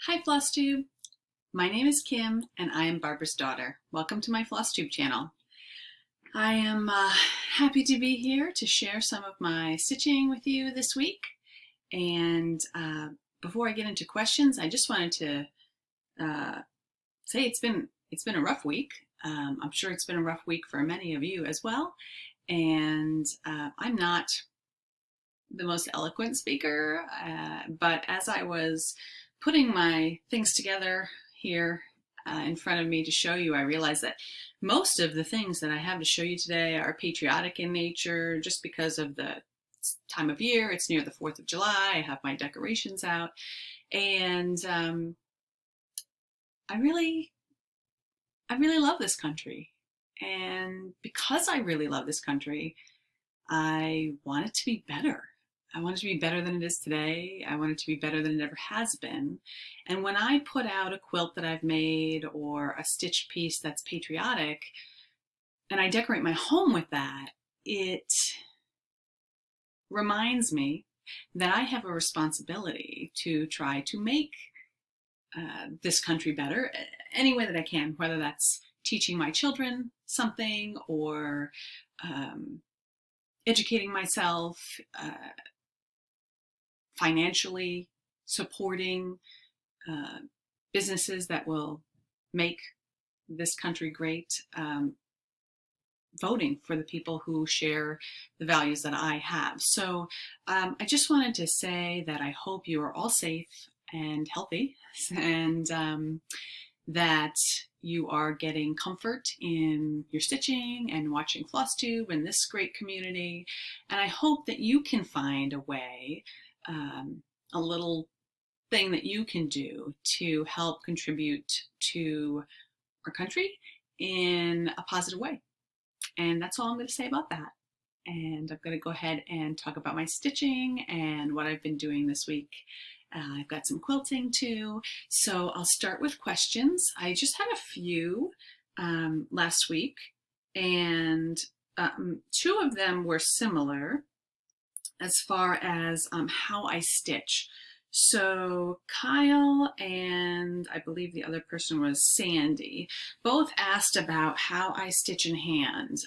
Hi Flosstube! My name is Kim and I am Barbara's daughter. Welcome to my Flosstube channel. I am happy to be here to share some of my stitching with you this week. And before I get into questions, I just wanted to say it's been a rough week. I'm sure it's been a rough week for many of you as well. And I'm not the most eloquent speaker, but as I was putting my things together here in front of me to show you, I realized that most of the things that I have to show you today are patriotic in nature just because of the time of year. It's near the 4th of July. I have my decorations out, and I really love this country. And because I really love this country, I want it to be better. I want it to be better than it is today. I want it to be better than it ever has been. And when I put out a quilt that I've made or a stitched piece that's patriotic, and I decorate my home with that, it reminds me that I have a responsibility to try to make this country better any way that I can, whether that's teaching my children something or educating myself, financially supporting businesses that will make this country great, voting for the people who share the values that I have. So I just wanted to say that I hope you are all safe and healthy, and that you are getting comfort in your stitching and watching Flosstube and this great community. And I hope that you can find a way, a little thing that you can do to help contribute to our country in a positive way. And that's all I'm going to say about that. And I'm going to go ahead and talk about my stitching and what I've been doing this week. I've got some quilting too. So I'll start with questions. I just had a few last week, and two of them were similar as far as how I stitch. So Kyle and I believe the other person was Sandy, both asked about how I stitch in hand.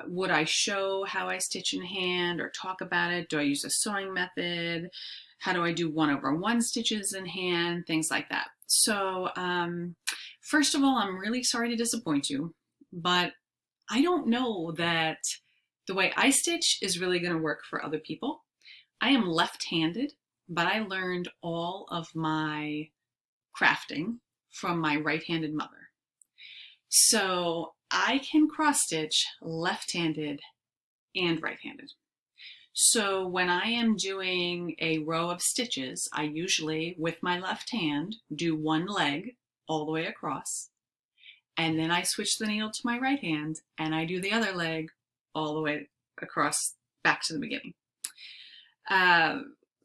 Would I show how I stitch in hand or talk about it? Do I use a sewing method? How do I do 1/1 stitches in hand? Things like that. So first of all, I'm really sorry to disappoint you, but I don't know that the way I stitch is really going to work for other people. I am left-handed, but I learned all of my crafting from my right-handed mother. So I can cross-stitch left-handed and right-handed. So when I am doing a row of stitches, I usually, with my left hand, do one leg all the way across, and then I switch the needle to my right hand, and I do the other leg all the way across back to the beginning.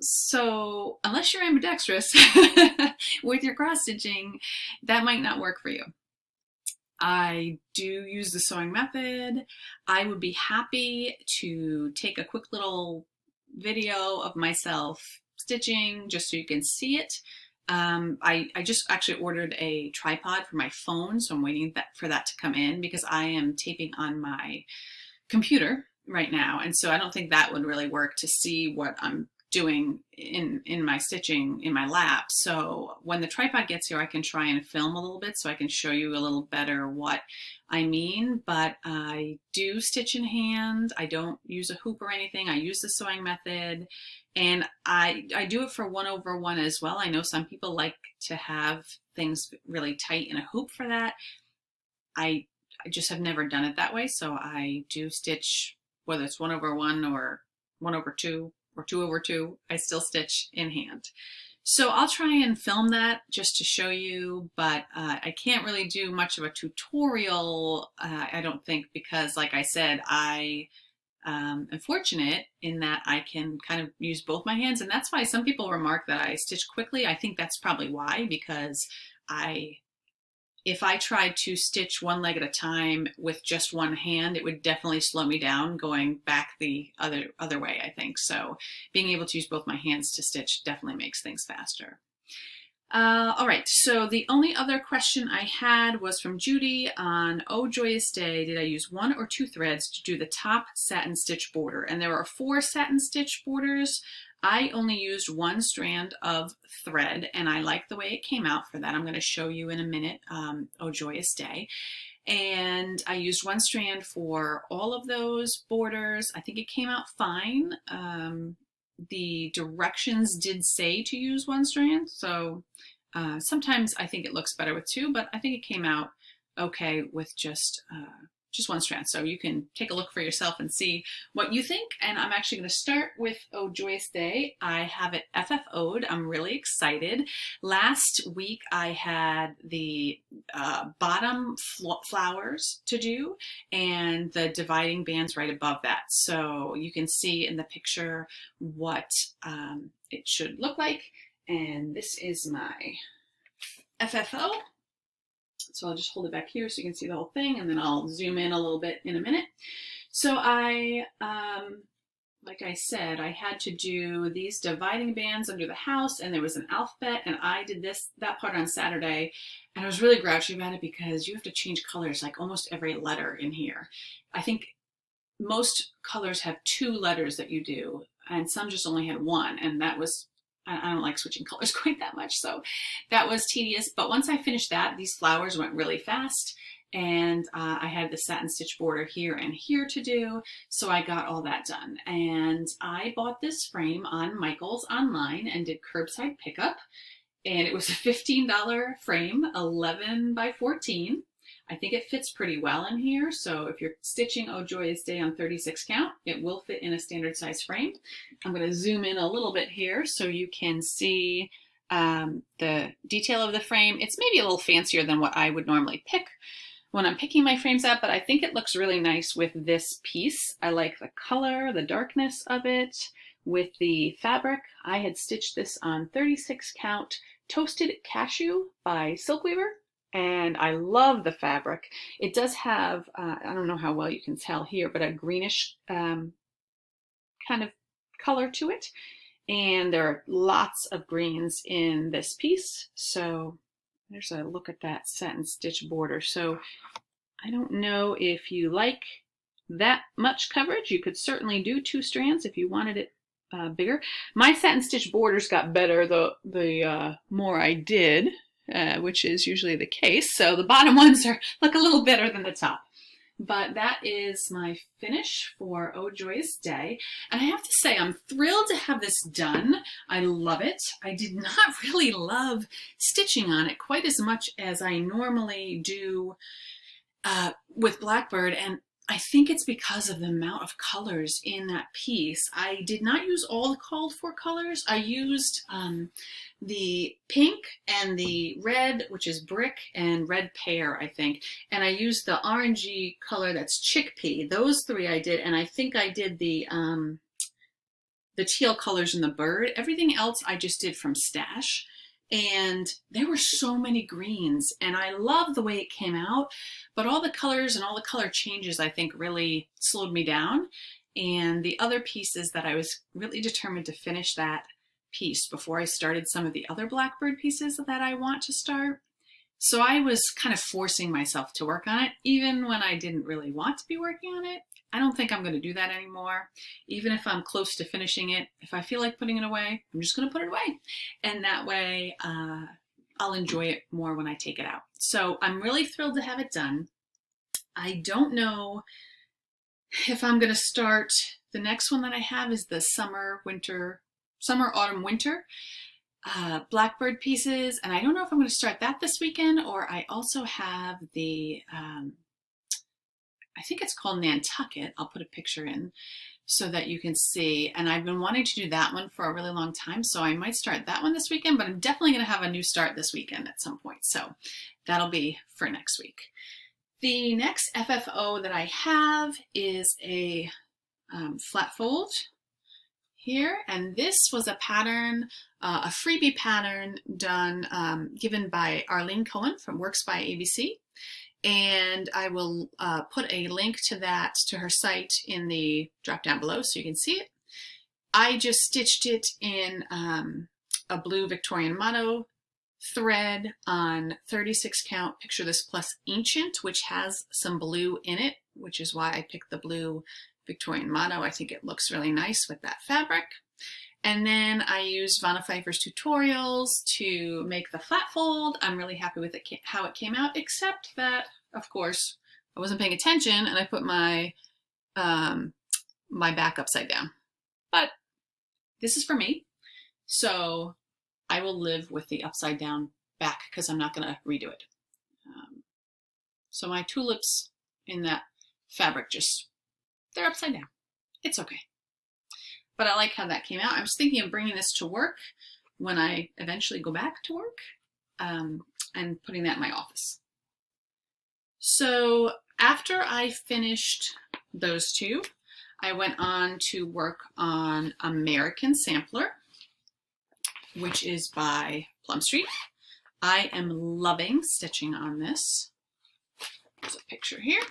So unless you're ambidextrous with your cross stitching, that might not work for you. I do use the sewing method. I would be happy to take a quick little video of myself stitching just so you can see it. I just actually ordered a tripod for my phone, so I'm waiting for that to come in because I am taping on my computer right now, and so I don't think that would really work to see what I'm doing in my stitching in my lap. So when the tripod gets here, I can try and film a little bit so I can show you a little better what I mean. But I do stitch in hand. I don't use a hoop or anything. I use the sewing method, and I do it for 1/1 as well. I know some people like to have things really tight in a hoop for that. I just have never done it that way, so I do stitch, whether it's 1/1 or 1/2 or 2/2, I still stitch in hand. So I'll try and film that just to show you, but I can't really do much of a tutorial, I don't think, because like I said, I am fortunate in that I can kind of use both my hands, and that's why some people remark that I stitch quickly. I think that's probably why, because if I tried to stitch one leg at a time with just one hand, it would definitely slow me down going back the other way, I think. So being able to use both my hands to stitch definitely makes things faster. All right, so the only other question I had was from Judy on Oh Joyous Day. Did I use 1 or 2 threads to do the top satin stitch border? And there are 4 satin stitch borders. I only used 1 strand of thread, and I like the way it came out for that. I'm going to show you in a minute, Oh Joyous Day. And I used 1 strand for all of those borders. I think it came out fine. The directions did say to use 1 strand, so sometimes I think it looks better with 2, but I think it came out okay with just 1 strand. So you can take a look for yourself and see what you think. And I'm actually going to start with Oh Joyous Day. I have it FFO'd. I'm really excited. Last week I had the bottom flowers to do and the dividing bands right above that. So you can see in the picture what it should look like. And this is my FFO. So I'll just hold it back here so you can see the whole thing, and then I'll zoom in a little bit in a minute. So I, like I said, I had to do these dividing bands under the house, and there was an alphabet, and I did that part on Saturday, and I was really grouchy about it because you have to change colors like almost every letter in here. I think most colors have 2 letters that you do, and some just only had 1, and that was, I don't like switching colors quite that much, so that was tedious. But once I finished that, these flowers went really fast, and I had the satin stitch border here and here to do, so I got all that done. And I bought this frame on Michaels online and did curbside pickup, and it was a $15 frame, 11 by 14. I think it fits pretty well in here, so if you're stitching Oh Joyous Day on 36 count, it will fit in a standard size frame. I'm going to zoom in a little bit here so you can see the detail of the frame. It's maybe a little fancier than what I would normally pick when I'm picking my frames up, but I think it looks really nice with this piece. I like the color, the darkness of it. With the fabric, I had stitched this on 36 count Toasted Cashew by Silkweaver. And I love the fabric. It does have, I don't know how well you can tell here, but a greenish kind of color to it. And there are lots of greens in this piece. So there's a look at that satin stitch border. So I don't know if you like that much coverage. You could certainly do 2 strands if you wanted it bigger. My satin stitch borders got better the more I did. Which is usually the case. So the bottom ones look a little better than the top. But that is my finish for Oh Joyous Day. And I have to say, I'm thrilled to have this done. I love it. I did not really love stitching on it quite as much as I normally do with Blackbird. And I think it's because of the amount of colors in that piece. I did not use all the called for colors. I used the pink and the red, which is brick, and red pear, I think. And I used the orangey color that's chickpea. Those 3 I did, and I think I did the teal colors in the bird. Everything else I just did from stash. And there were so many greens, and I love the way it came out, but all the colors and all the color changes I think really slowed me down. And the other pieces that I was really determined to finish that piece before I started some of the other Blackbird pieces that I want to start. So I was kind of forcing myself to work on it, even when I didn't really want to be working on it. I don't think I'm going to do that anymore. Even if I'm close to finishing it, if I feel like putting it away, I'm just going to put it away. And that way I'll enjoy it more when I take it out. So I'm really thrilled to have it done. I don't know if I'm going to start, the next one that I have is the summer, autumn, winter Blackbird pieces. And I don't know if I'm going to start that this weekend, or I also have the, I think it's called Nantucket. I'll put a picture in so that you can see. And I've been wanting to do that one for a really long time, so I might start that one this weekend, but I'm definitely going to have a new start this weekend at some point. So that'll be for next week. The next FFO that I have is a flat fold here, and this was a pattern, a freebie pattern done, given by Arlene Cohen from Works by ABC. And I will put a link to that, to her site, in the drop down below so you can see it. I just stitched it in a blue Victorian Motto thread on 36 count Picture This Plus Ancient, which has some blue in it, which is why I picked the blue Victorian Motto. I think it looks really nice with that fabric. And then I used Vanna Pfeiffer's tutorials to make the flat fold. I'm really happy with it, how it came out, except that, of course, I wasn't paying attention and I put my my back upside down. But this is for me, so I will live with the upside down back because I'm not going to redo it. So my tulips in that fabric they're upside down. It's okay. But I like how that came out. I was thinking of bringing this to work when I eventually go back to work, and putting that in my office. So after I finished those two, I went on to work on American Sampler, which is by Plum Street. I am loving stitching on this. There's a picture here.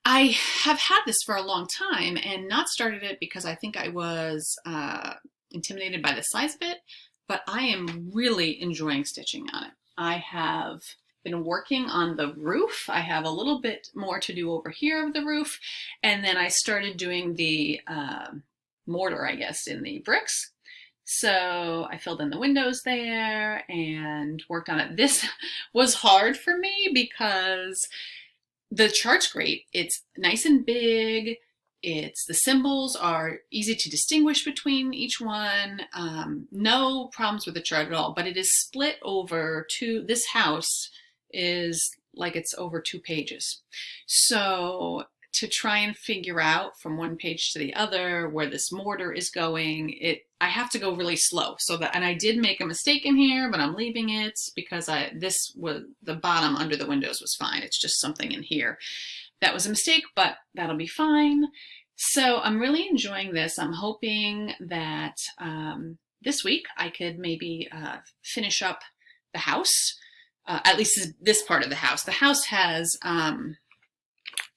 I have had this for a long time and not started it because I think I was intimidated by the size of it, but I am really enjoying stitching on it. I have been working on the roof. I have a little bit more to do over here of the roof, and then I started doing the mortar, I guess, in the bricks. So I filled in the windows there and worked on it. This was hard for me because the chart's great. It's nice and big. The symbols are easy to distinguish between each one. No problems with the chart at all, but it is split over this house is like it's over 2 pages. So to try and figure out from one page to the other where this mortar is going, I have to go really slow. And I did make a mistake in here, but I'm leaving it because the bottom under the windows was fine. It's just something in here that was a mistake, but that'll be fine. So I'm really enjoying this. I'm hoping that this week I could maybe finish up the house, at least this part of the house. The house has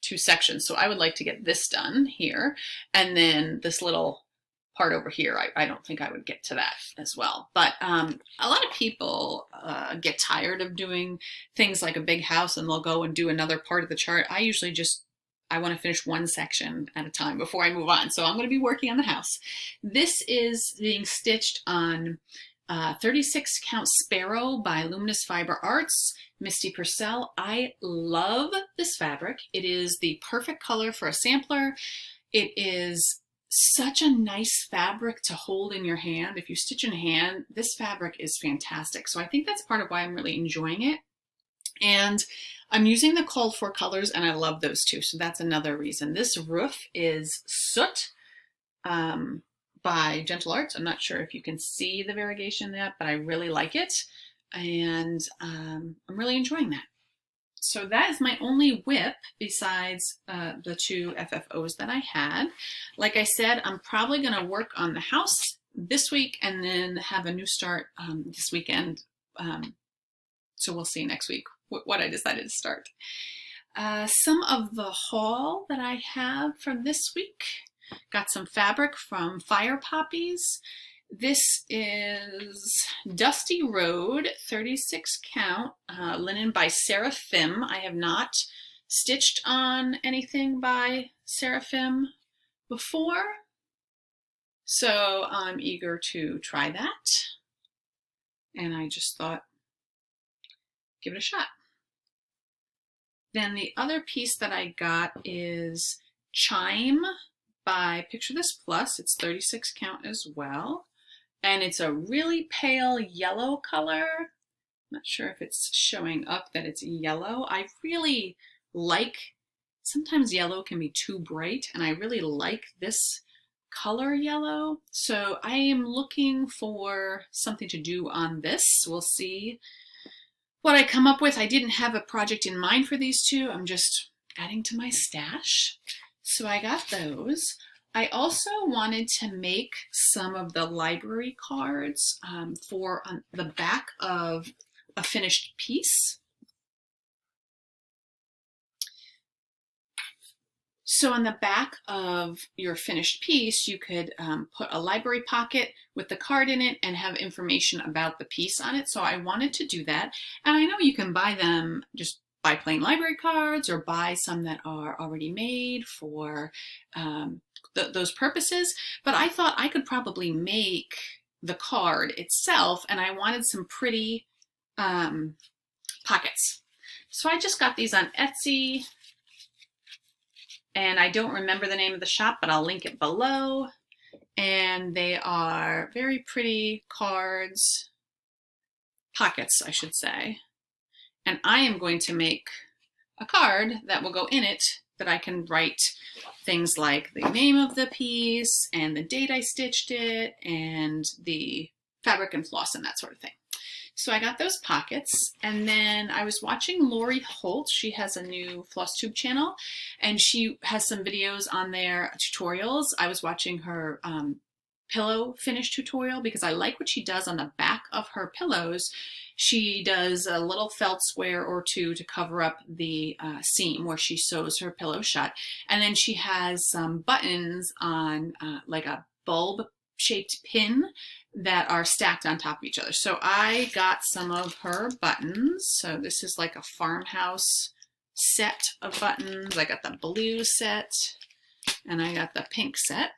2 sections, so I would like to get this done here, and then this little part over here, I don't think I would get to that as well. But a lot of people get tired of doing things like a big house and they'll go and do another part of the chart. I usually I want to finish one section at a time before I move on. So I'm going to be working on the house. This is being stitched on 36 count Sparrow by Luminous Fiber Arts, Misty Purcell. I love this fabric. It is the perfect color for a sampler. It is such a nice fabric to hold in your hand. If you stitch in hand, this fabric is fantastic. So I think that's part of why I'm really enjoying it. And I'm using the called for colors, and I love those too. So that's another reason. This roof is Soot by Gentle Arts. I'm not sure if you can see the variegation in that, but I really like it. And I'm really enjoying that. So that is my only WIP besides the 2 FFOs that I had. Like I said, I'm probably going to work on the house this week and then have a new start this weekend. So we'll see next week what I decided to start. Some of the haul that I have from this week. Got some fabric from Fire Poppies. This is Dusty Road, 36 count, linen by Seraphim. I have not stitched on anything by Seraphim before, so I'm eager to try that. And I just thought, give it a shot. Then the other piece that I got is Chime by Picture This Plus. It's 36 count as well. And it's a really pale yellow color. I'm not sure if it's showing up that it's yellow. I really like, sometimes yellow can be too bright, and I really like this color yellow. So I am looking for something to do on this. We'll see what I come up with. I didn't have a project in mind for these two. I'm just adding to my stash. So I got those. I also wanted to make some of the library cards for on the back of a finished piece. So on the back of your finished piece, you could put a library pocket with the card in it and have information about the piece on it. So I wanted to do that. And I know you can buy them, just buy plain library cards or buy some that are already made for those purposes. But I thought I could probably make the card itself, and I wanted some pretty pockets. So I just got these on Etsy. And I don't remember the name of the shop, but I'll link it below. And they are very pretty cards, pockets, I should say. And I am going to make a card that will go in it that I can write things like the name of the piece and the date I stitched it and the fabric and floss and that sort of thing. So I got those pockets, and then I was watching Lori Holt. She has a new Flosstube channel, and she has some videos on there, tutorials. I was watching her pillow finish tutorial because I like what she does on the back of her pillows. She does a little felt square or two to cover up the seam where she sews her pillow shut. And then she has some buttons on like a bulb shaped pin that are stacked on top of each other. So I got some of her buttons. So this is like a farmhouse set of buttons. I got the blue set and I got the pink set.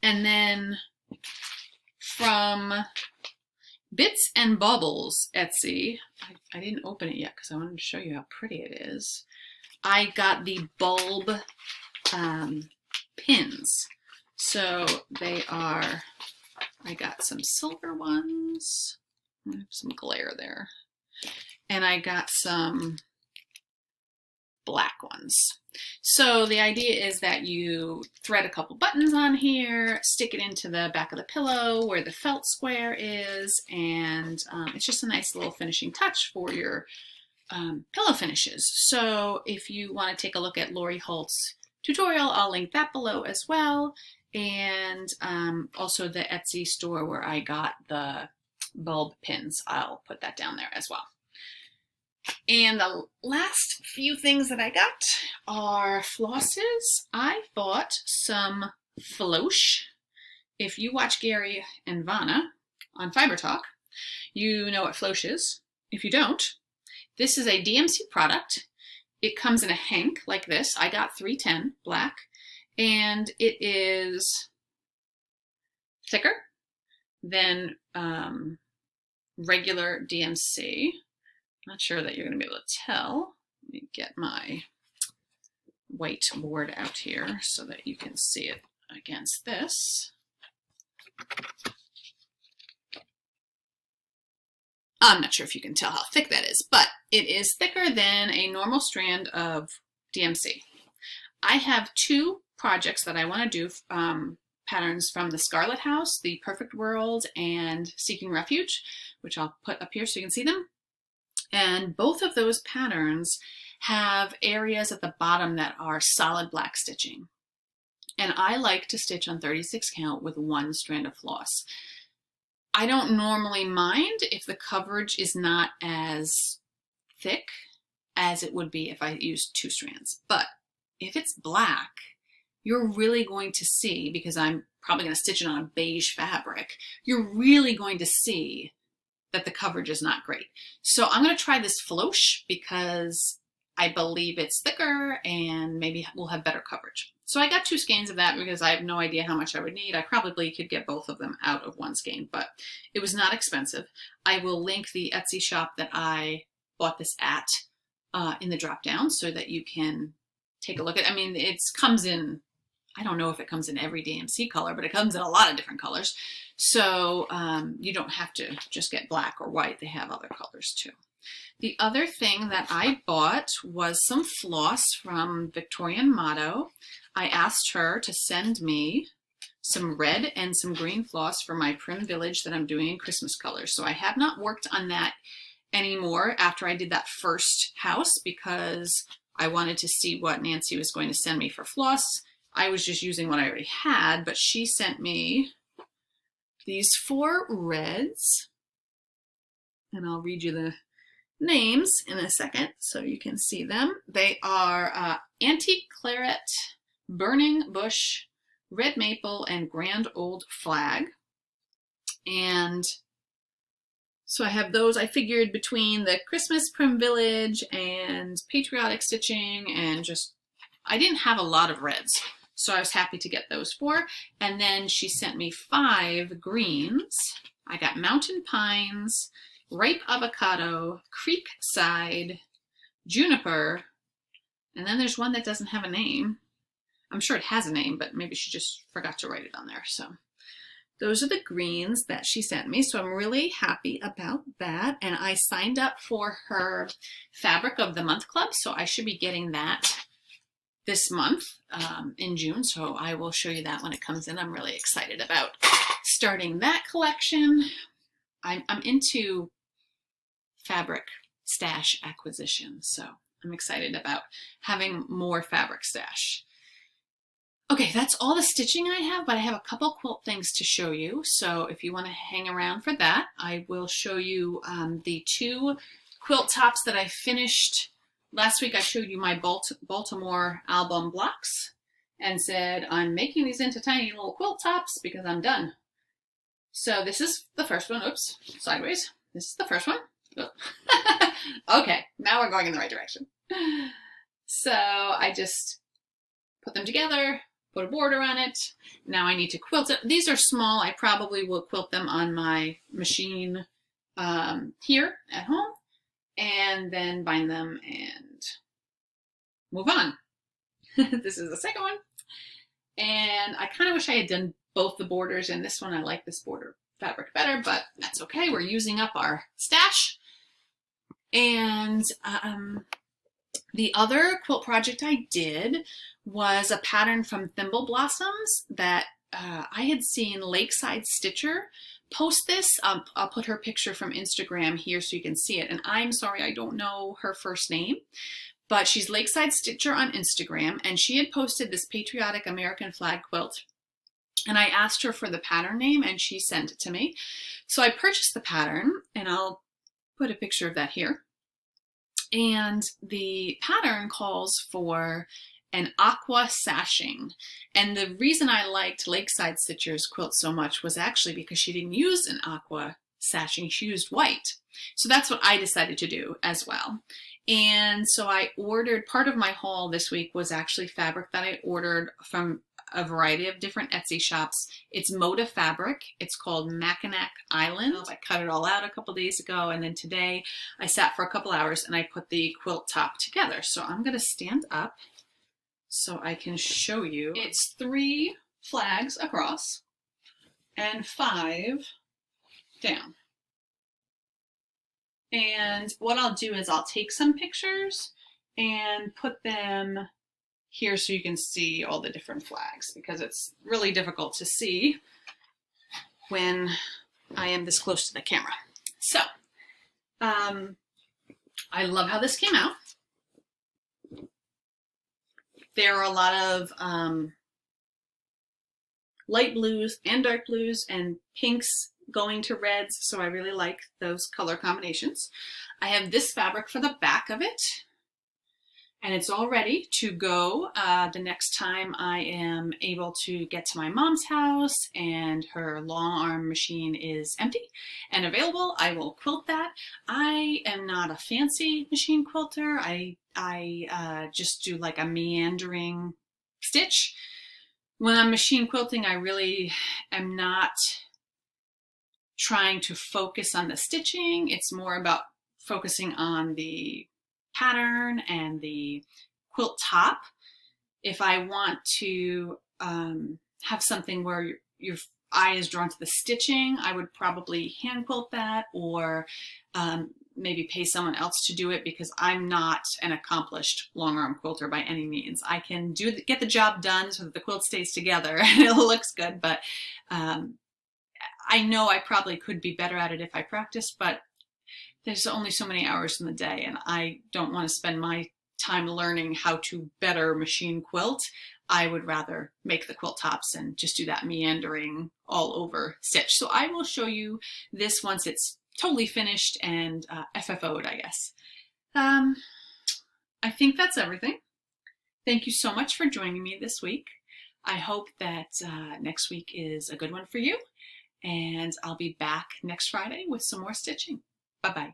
And then from Bits and Baubles Etsy, I didn't open it yet because I wanted to show you how pretty it is. I got the bulb pins. So they are, I got some silver ones, some glare there, and I got some black ones. So the idea is that you thread a couple buttons on here, stick it into the back of the pillow where the felt square is, and it's just a nice little finishing touch for your pillow finishes. So if you want to take a look at Lori Holt's tutorial, I'll link that below as well. And also the Etsy store where I got the bulb pins. I'll put that down there as well. And the last few things that I got are flosses. I bought some Flush. If you watch Gary and Vanna on Fiber Talk, you know what Flush is. If you don't, this is a DMC product. It comes in a hank like this. I got 310 black. And it is thicker than regular DMC. Not sure that you're going to be able to tell. Let me get my white board out here so that you can see it against this. I'm not sure if you can tell how thick that is, but it is thicker than a normal strand of DMC. I have two projects that I want to do, patterns from the Scarlet House, the Perfect World, and Seeking Refuge, which I'll put up here so you can see them. And both of those patterns have areas at the bottom that are solid black stitching. And I like to stitch on 36 count with one strand of floss. I don't normally mind if the coverage is not as thick as it would be if I used two strands. But if it's black, you're really going to see, because I'm probably going to stitch it on a beige fabric, you're really going to see that the coverage is not great. So I'm going to try this Flush because I believe it's thicker and maybe we'll have better coverage. So I got two skeins of that because I have no idea how much I would need. I probably could get both of them out of one skein, but it was not expensive. I will link the Etsy shop that I bought this at in the drop down so that you can take a look at. I mean, it comes in, I don't know if it comes in every DMC color, but it comes in a lot of different colors. So you don't have to just get black or white. They have other colors too. The other thing that I bought was some floss from Victorian Motto. I asked her to send me some red and some green floss for my Prim Village that I'm doing in Christmas colors. So I have not worked on that anymore after I did that first house because I wanted to see what Nancy was going to send me for floss. I was just using what I already had, but she sent me these 4 reds, and I'll read you the names in a second so you can see them. They are Antique Claret, Burning Bush, Red Maple, and Grand Old Flag. And so I have those. I figured between the Christmas Prim Village and patriotic stitching and just, I didn't have a lot of reds, so I was happy to get those 4. And then she sent me 5 greens. I got Mountain Pines, Ripe Avocado, Creekside, Juniper, and then there's one that doesn't have a name. I'm sure it has a name, but maybe she just forgot to write it on there. So those are the greens that she sent me. So I'm really happy about that. And I signed up for her Fabric of the Month Club. So I should be getting that this month in June. So I will show you that when it comes in. I'm really excited about starting that collection. I'm into fabric stash acquisition. So I'm excited about having more fabric stash. Okay, that's all the stitching I have, but I have a couple quilt things to show you. So if you want to hang around for that, I will show you the 2 quilt tops that I finished. Last week I showed you my Baltimore album blocks and said, I'm making these into tiny little quilt tops because I'm done. So this is the first one. Oops, sideways. This is the first one. Okay, now we're going in the right direction. So I just put them together, put a border on it. Now I need to quilt it. These are small. I probably will quilt them on my machine here at home and then bind them and move on. This is the second one. And I kind of wish I had done both the borders in this one. I like this border fabric better, but that's okay. We're using up our stash. And the other quilt project I did was a pattern from Thimble Blossoms that I had seen Lakeside Stitcher post this. I'll put her picture from Instagram here so you can see it. And I'm sorry, I don't know her first name, but she's Lakeside Stitcher on Instagram, and she had posted this patriotic American flag quilt. And I asked her for the pattern name and she sent it to me. So I purchased the pattern, and I'll put a picture of that here. And the pattern calls for an aqua sashing. And the reason I liked Lakeside Stitcher's quilt so much was actually because she didn't use an aqua sashing, she used white. So that's what I decided to do as well. And so I ordered, part of my haul this week was actually fabric that I ordered from a variety of different Etsy shops. It's Moda fabric. It's called Mackinac Island. I cut it all out a couple days ago, and then today I sat for a couple hours and I put the quilt top together. So I'm going to stand up so I can show you. It's 3 flags across and 5 down. And what I'll do is I'll take some pictures and put them here so you can see all the different flags, because it's really difficult to see when I am this close to the camera. So, I love how this came out. There are a lot of light blues and dark blues and pinks going to reds, so I really like those color combinations. I have this fabric for the back of it, and it's all ready to go the next time I am able to get to my mom's house and her long arm machine is empty and available. I will quilt that. I am not a fancy machine quilter. I just do like a meandering stitch. When I'm machine quilting, I really am not trying to focus on the stitching. It's more about focusing on the pattern and the quilt top. If I want to have something where your eye is drawn to the stitching, I would probably hand quilt that, or maybe pay someone else to do it, because I'm not an accomplished long arm quilter by any means. I can get the job done so that the quilt stays together and it looks good, but I know I probably could be better at it if I practiced, but there's only so many hours in the day, and I don't want to spend my time learning how to better machine quilt. I would rather make the quilt tops and just do that meandering all over stitch. So I will show you this once it's totally finished and FFO'd, I guess. I think that's everything. Thank you so much for joining me this week. I hope that next week is a good one for you, and I'll be back next Friday with some more stitching. Bye-bye.